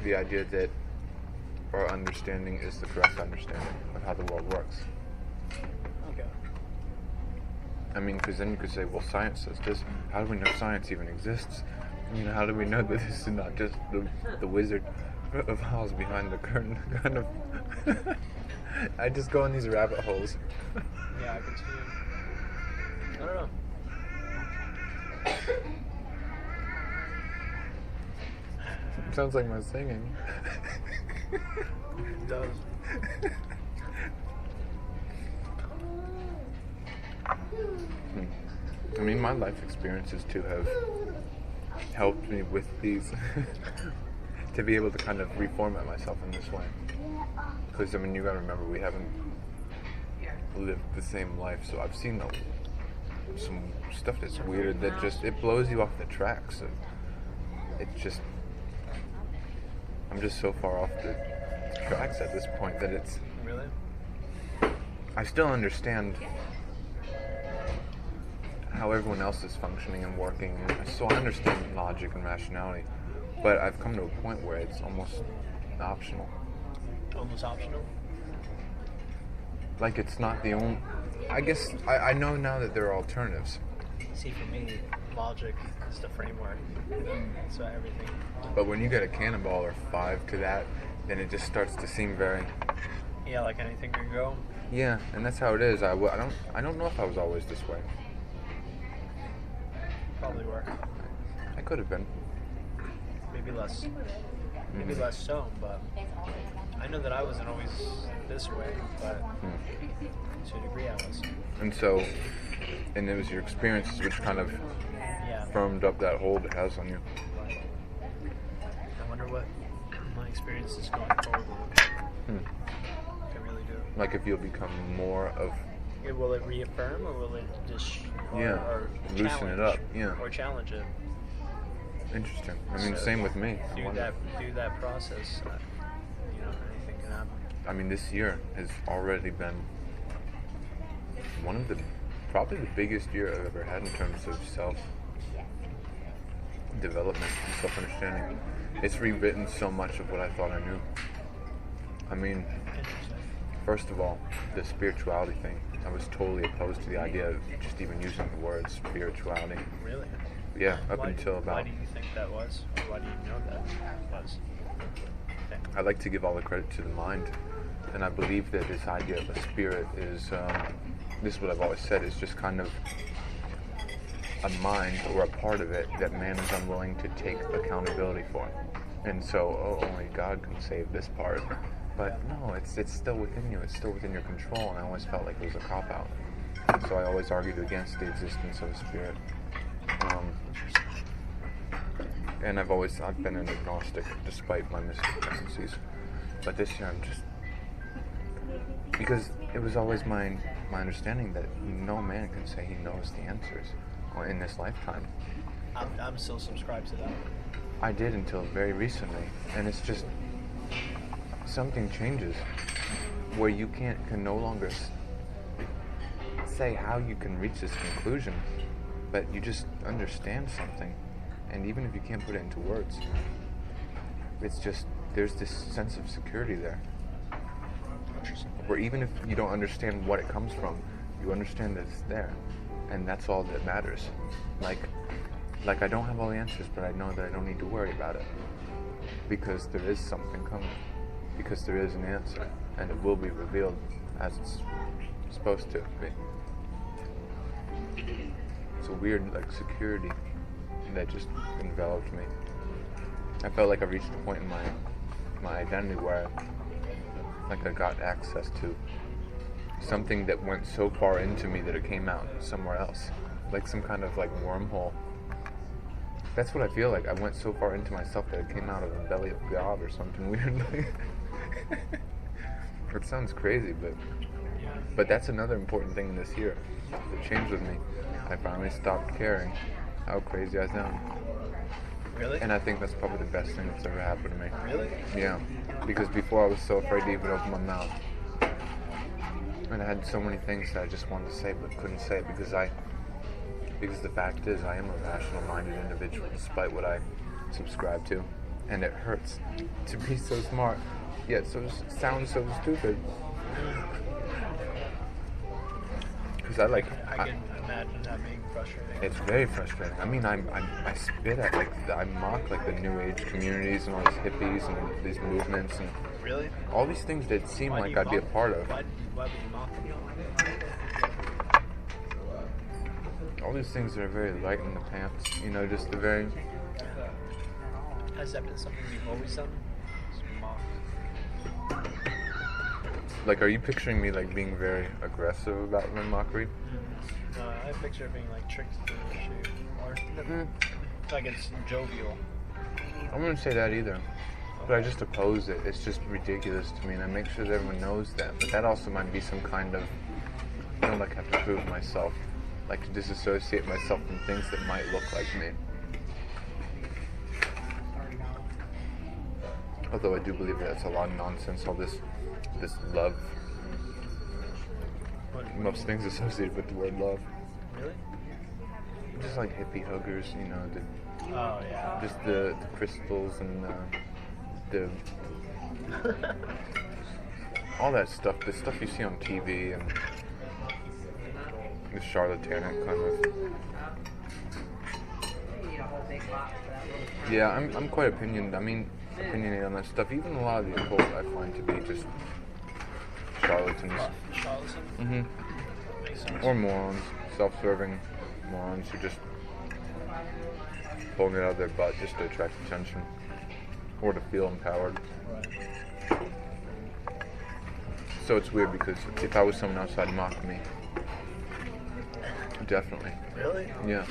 the idea that our understanding is the correct understanding of how the world works. Okay. I mean, because then you could say, well, science says this. How do we know science even exists? You know, how do we know that this is not just the Wizard of Oz behind the curtain? Kind of. I just go in these rabbit holes. Yeah, I can see it. I don't know. Sounds like my singing. It does. I mean, my life experiences too have helped me with these to be able to kind of reformat myself in this way. Because, I mean, you gotta remember, we haven't lived the same life, so I've seen some stuff that's weird that just, it blows you off the tracks. I'm just so far off the tracks at this point that it's... Really? I still understand how everyone else is functioning and working, so I understand logic and rationality, but I've come to a point where it's almost optional. Almost optional? Like it's not the only. I guess I know now that there are alternatives, See, for me, logic is the framework. So everything. but when you get a cannonball or 5 to that, then it just starts to seem very. Yeah, like anything can go. Yeah, and that's how it is. I don't know if I was always this way. Probably were. I could have been. Maybe less. Maybe less so, but I know that I wasn't always this way, but to a degree I was. And so, and it was your experiences which kind of Yeah. firmed up that hold it has on you. I wonder what my experience is going forward will look like. I really do. Like if you'll become more of. Will it reaffirm or will it just or loosen challenge, it up. Yeah, or challenge it? interesting. I mean, So same with me. I Through wonder. that process, anything can happen. I mean, this year has already been one of probably the biggest year I've ever had in terms of self-development and self-understanding. It's rewritten so much of what I thought I knew. I mean, Interesting. first of all, the spirituality thing. I was totally opposed to the idea of just even using the word spirituality. Really? Yeah, up Why- until Why about. do you think that was? Or why do you know that was? I like to give all the credit to the mind, and I believe that this idea of a spirit is, this is what I've always said, is just kind of a mind or a part of it that man is unwilling to take accountability for. And so, only God can save this part. But no, it's still within you, it's still within your control, and I always felt like it was a cop-out. So I always argued against the existence of a spirit. And I've been an agnostic despite my mystic tendencies. But this year I'm just, because it was always my understanding that no man can say he knows the answers in this lifetime. I'm still subscribed to that. I did until very recently, and it's just, something changes where you can no longer say how you can reach this conclusion, but you just understand something. And even if you can't put it into words, it's just, there's this sense of security there. Where even if you don't understand what it comes from, you understand that it's there. And that's all that matters. Like I don't have all the answers, but I know that I don't need to worry about it. Because there is something coming. Because there is an answer. And it will be revealed as it's supposed to be. It's a weird, security that just enveloped me. I felt like I reached a point in my identity where I got access to something that went so far into me that it came out somewhere else. Like some kind of wormhole. That's what I feel like. I went so far into myself that it came out of the belly of God or something weird. It sounds crazy, but that's another important thing this year that changed with me. I finally stopped caring how crazy I sound. Really? And I think that's probably the best thing that's ever happened to me. Really? Yeah. Because before I was so afraid to even open my mouth. And I had so many things that I just wanted to say but couldn't say because the fact is I am a rational-minded individual despite what I subscribe to. And it hurts to be so smart, yet sound so stupid. Because I can imagine that being frustrating. It's very frustrating. I mean, I spit at I mock the New Age communities and all these hippies and these movements and Really? all these things that seem Why do like you I'd be a mock- part of. Why would you mock them? All these things that are very light in the pants. Just the very. Has that been something you've always done? Just mock? Are you picturing me being very aggressive about my mockery? I picture it being tricked through the shape. Or it's jovial. I wouldn't say that either. But I just oppose it. It's just ridiculous to me, and I make sure that everyone knows that. But that also might be some kind of, I don't have to prove myself, to disassociate myself from things that might look like me. Although I do believe that's a lot of nonsense, all this love. Most things associated with the word love. Really? Just hippie huggers, Oh, yeah. just the crystals and the all that stuff, the stuff you see on TV and the charlatanic kind of. Yeah, I'm quite opinionated on that stuff. Even a lot of the occult I find to be just charlatans. Charlatan? Makes sense. Or morons, self-serving morons who just pulling it out of their butt just to attract attention or to feel empowered. Right. So it's weird because if I was someone else, I'd mock me. Definitely. Really? Yeah.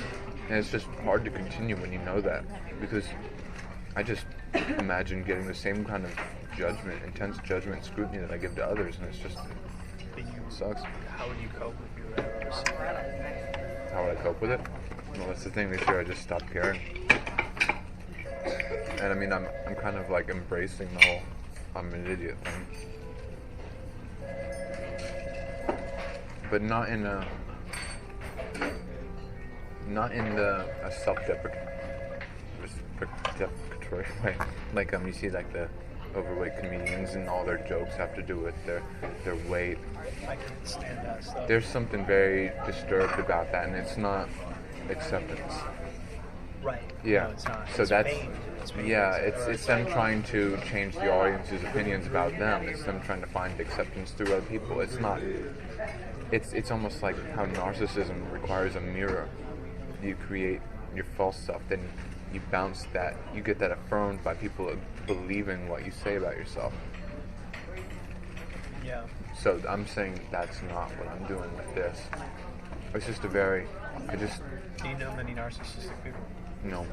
And it's just hard to continue when you know that, because I just imagine getting the same kind of judgment, intense judgment, scrutiny that I give to others, and it's just, But you, sucks. how would you cope if you were ever to see that? How would I cope with it? Well, that's the thing. This year I just stopped caring. And I mean, I'm kind of like embracing the whole I'm an idiot thing. But not in a self-deprecatory way. Like you see like the overweight comedians and all their jokes have to do with their weight. I can stand that stuff. There's something very disturbed about that, and it's not acceptance. Right. Yeah. No, it's not. So It's that's pain. It's pain. yeah. It's them trying to change the audience's opinions about them. It's them trying to find acceptance through other people. It's not. It's almost like how narcissism requires a mirror. You create your false self, then you bounce that. You get that affirmed by people believing what you say about yourself. Yeah. So I'm saying that's not what I'm doing with this. It's just Do you know many narcissistic people? no.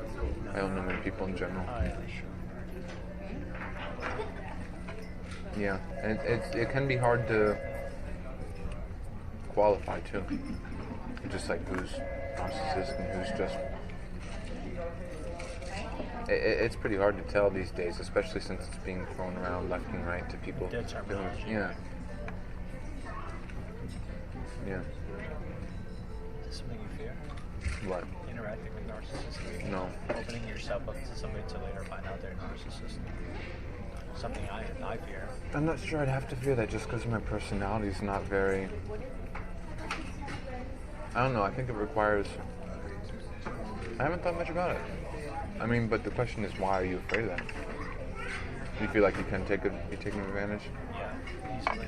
I don't know many people in general. Oh, yeah, sure. Yeah, and it can be hard to qualify too. Just like who's narcissist and who's just. It's pretty hard to tell these days, especially since it's being thrown around left and right to people. Dead terminology. Yeah. Yeah. Does it make you fear? What? Interacting with narcissists? No. Opening yourself up to somebody to later find out they're narcissist. Something I fear. I'm not sure I'd have to fear that just because my personality is not very. I don't know. I think it requires. I haven't thought much about it. I mean, but the question is, why are you afraid of that? Do you feel like you can be taken advantage? Yeah, easily.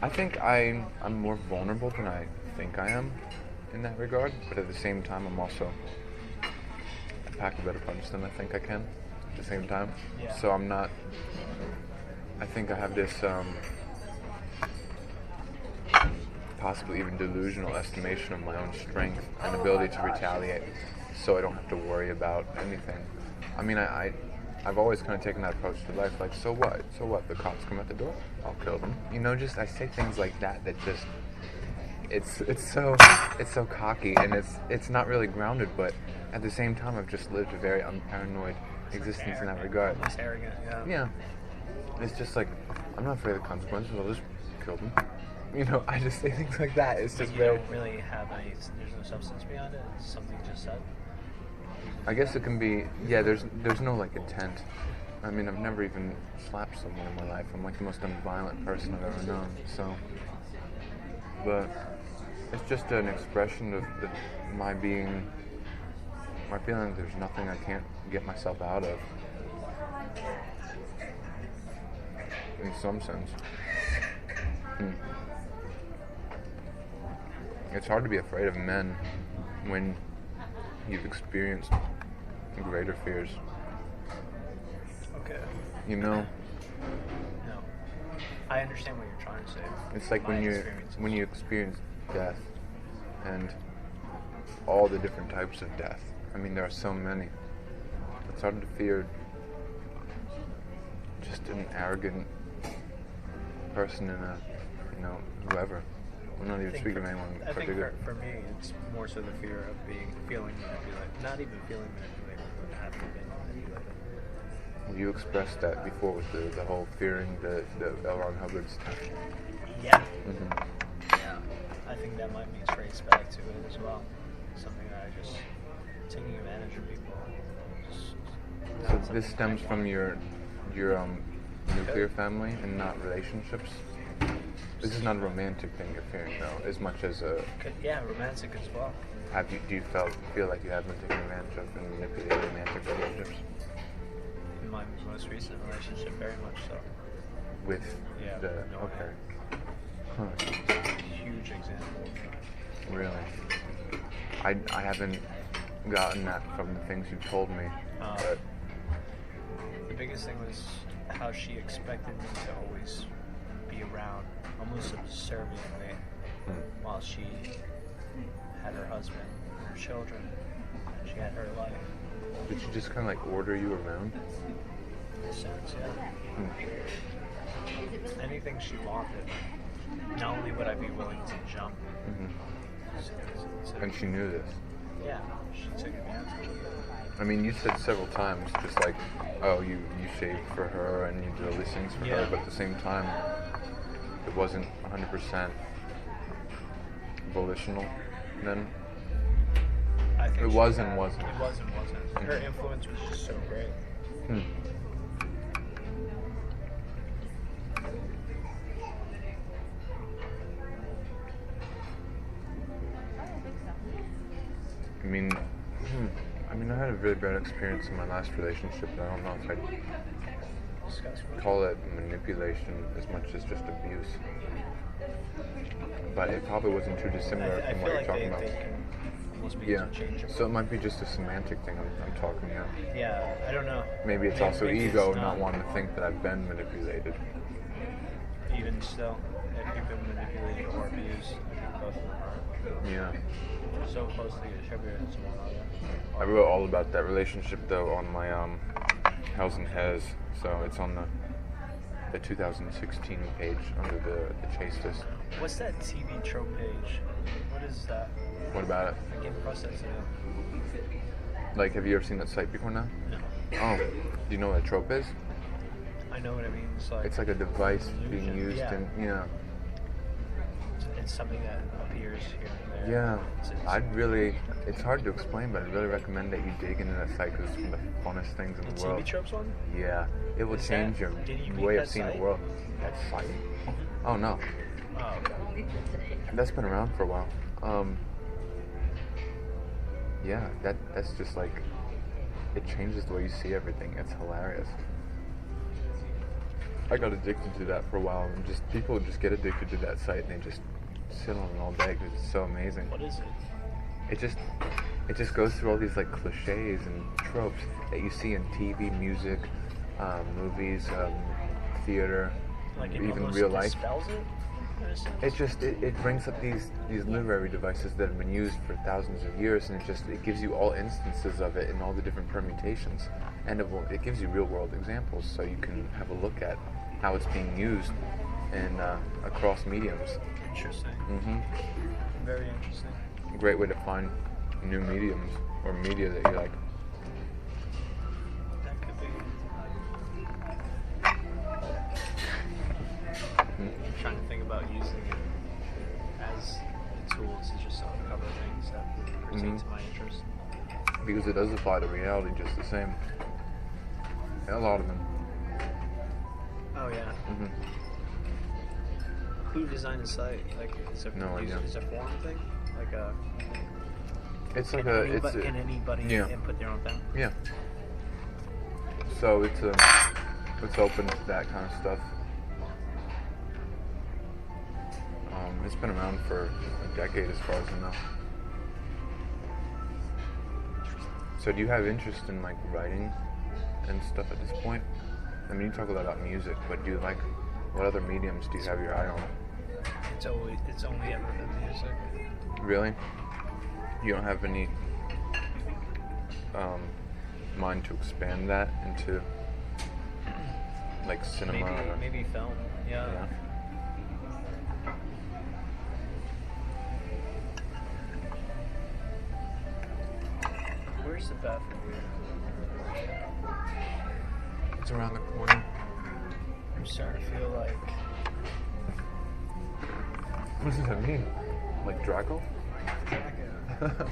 I think I'm more vulnerable than I think I am in that regard, but at the same time, I'm also I pack a better punch than I think I can at the same time. Yeah. So I'm not. I think I have this possibly even delusional estimation of my own strength and ability to retaliate, so I don't have to worry about anything. I mean, I've always kind of taken that approach to life, like, so what? So what? The cops come at the door, I'll kill them. You know, just I say things like that just it's so cocky, and it's not really grounded, but at the same time I've just lived a very unparanoid existence in that regard. Almost arrogant, yeah. Yeah. It's just like, I'm not afraid of the consequences, I'll just kill them. You know, I just say things like that. It's just You very. don't really have any. There's no substance behind it. It's something you just said. I guess it can be. Yeah, there's no like intent. I mean, I've never even slapped someone in my life. I'm like the most unviolent person I've ever known. So, but it's just an expression of my being. My feeling there's nothing I can't get myself out of. In some sense. It's hard to be afraid of men when you've experienced greater fears. Okay. You know, No. I understand what you're trying to say. it's like My when experiences. you experience death and all the different types of death. I mean, there are so many. It's hard to fear just an arrogant person in a, whoever. I'm not even speaking of anyone in I think particular. for me, it's more so the fear of feeling manipulated. Not even feeling manipulated, but having been manipulated. You expressed that before with the whole fearing the L. Ron Hubbard stuff. Yeah. Mm-hmm. Yeah. I think that might be traced back to it as well. Something that I just taking advantage of people. So this stems from your nuclear family and not relationships? This is not a romantic thing you're fearing, though, as much as a. Yeah, romantic as well. Do you feel like you have been taken advantage of in manipulating romantic relationships? In my most recent relationship, very much so. With Yeah, the no okay. way. Huh. Huge example. Really? I haven't gotten that from the things you told me. But The biggest thing was how she expected me to always be around, almost subserviently, while she had her husband and her children. She had her life. did she just kind of like order you around? In a sense, yeah. Anything she wanted. Not only would I be willing to jump. And she knew this. Yeah, she took advantage of it. I mean, you said several times, just like, oh, you shaved for her and you did all these things for her, Yeah. but at the same time, it wasn't 100% volitional then. I think It she was and had- wasn't. It was and wasn't. Her influence was just so great. Hmm. I mean, I had a really bad experience in my last relationship, and I don't know if I'd Discuss with call it manipulation as much as just abuse. But it probably wasn't too dissimilar I from feel what you're like talking they about. can almost be Yeah. interchangeable. So it might be just a semantic thing I'm talking about. Yeah, I don't know. Maybe it's also maybe ego, it's not wanting to think that I've been manipulated. Even still, if you've been manipulated or abused, I think both of them Yeah. are so closely attributed to one another. I wrote all about that relationship though on my Hells and Hez, so it's on the 2016 page under the Chastest. What's that TV trope page? What is that? What about it? I came across that today. Like, have you ever seen that site before now? No. Oh, do you know what a trope is? I know what it means. Like, It's like a device being illusion. used Yeah. in, It's something that appears here and there. Yeah, It's- it's hard to explain, but I'd really recommend that you dig into that site because it's one of the funnest things in the the TV world. tropes one? Yeah, it will Is change that- your did you make way of that seeing site? the world. That site? Oh no, Oh, okay. that's been around for a while. Yeah, that's just like, it changes the way you see everything. It's hilarious. I got addicted to that for a while, and just people just get addicted to that site and they just sit on it all day because it's so amazing. What is it? It just goes through all these like cliches and tropes that you see in TV, music, movies, theater, Like it even almost real life. dispels it? in a sense? It brings up these literary devices that have been used for thousands of years, and it gives you all instances of it in all the different permutations, and it gives you real world examples, so you can have a look at how it's being used in across mediums. Interesting. Hmm. Very interesting. A great way to find new mediums or media that you like. That could be. I'm trying to think about using it as a tool to just uncover things that pertain to my interest. Because it does apply to reality just the same. A lot of them. Oh yeah. Hmm. Who designed the site? Like, is it No idea. Is it a forum thing? Like a. It's like Can anybody yeah. input their own thing? Yeah. So it's open to that kind of stuff. It's been around for a decade as far as I know. So do you have interest in like writing and stuff at this point? I mean, you talk a lot about music, but do you like, what other mediums do you have your eye on? It's only ever been music. Really? You don't have any mind to expand that into like cinema? or- Maybe film. Yeah. Yeah. Where's the bathroom? It's around the corner. I'm starting to feel like What does that mean? Like Draco? Drago.